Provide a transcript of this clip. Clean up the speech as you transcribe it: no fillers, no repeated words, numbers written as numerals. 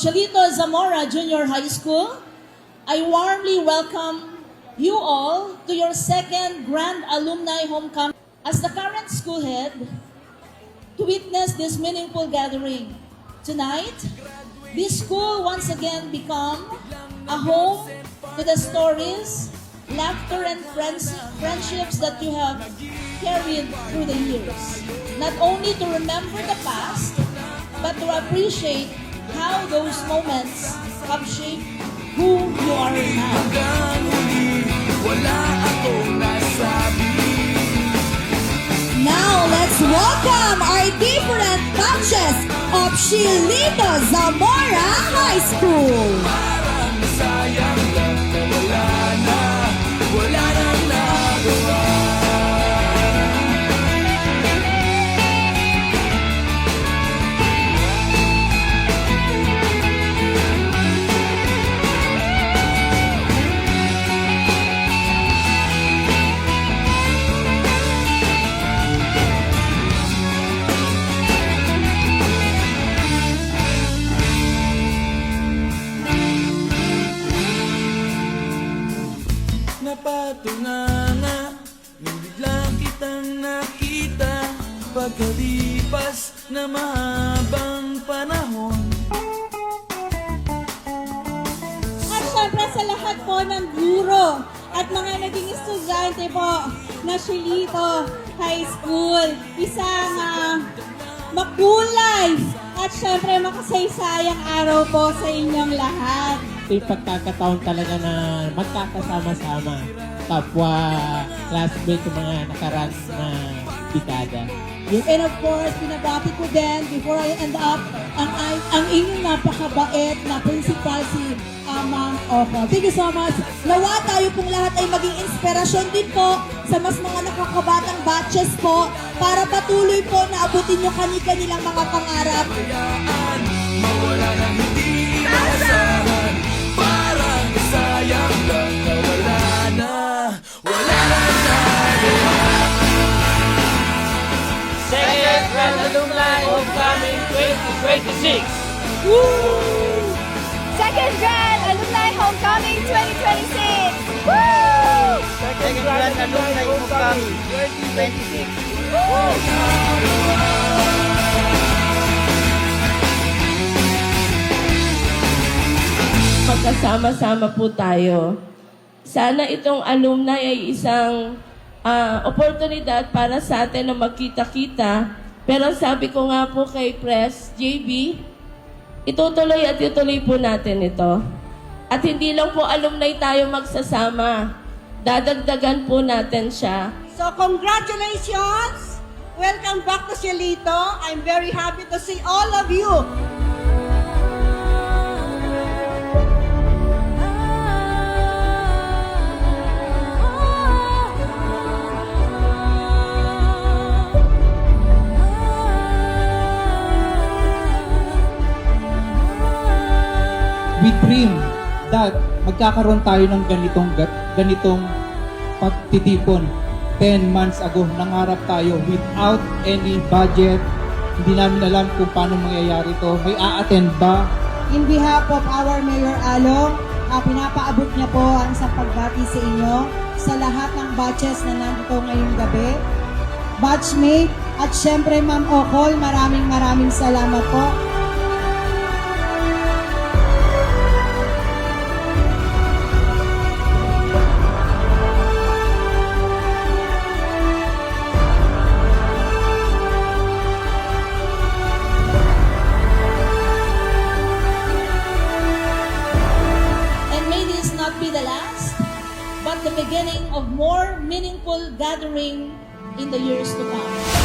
Cielito Zamora Junior High School, I warmly welcome you all to your second Grand Alumni Homecoming as the current school head to witness this meaningful gathering. Tonight, this school once again become a home to the stories, laughter, and friendships that you have carried through the years. Not only to remember the past, but to appreciate how those moments have shaped who you are now. Now, let's welcome our different batches of Cielito Zamora High School. Napatungan na nung bigla kitang nakita pagkalipas na mahabang panahon. At syempre sa lahat po ng guro at mga naging estudyante po na Cielito High School, isang makulay at syempre makasaysayang araw po sa inyong lahat. Ito yung pagkakataon talaga na magkakasama-sama kapwa classmate yung mga nakaraan na dekada. And of course, pinabati ko din before I end up ang inyong napakabait na principal si Ma'am Oco. Thank you so much. Nawa tayo pong lahat ay maging inspirasyon din po sa mas mga nakakabatang batches po para patuloy po na abutin nyo kanilang mga pangarap. Mawala na hindi maasahan, parang sayang lang na wala na Second Grand Alumni Homecoming 2026! Second Grand Alumni Homecoming 2026! Woo! Second Grand Alumni Homecoming 2026! Magkasama-sama po tayo. Sana itong alumni ay isang oportunidad para sa atin na magkita-kita. Pero sabi ko nga po kay Pres JB, itutuloy at ituloy po natin ito. At hindi lang po alumni tayo magsasama. Dadagdagan po natin siya. So congratulations! Welcome back to Cielito. I'm very happy to see all of you. We dream that magkakaroon tayo ng ganitong pagtitipon. 10 months ago, nangarap tayo without any budget. Hindi namin alam kung paano mangyayari ito. May a-attend ba? In behalf of our Mayor Along, pinapaabot niya po ang isang pagbati sa inyo sa lahat ng batches na nandito ngayong gabi. Batchmate at syempre Ma'am Okol, maraming salamat po. Be the last, but the beginning of more meaningful gathering in the years to come.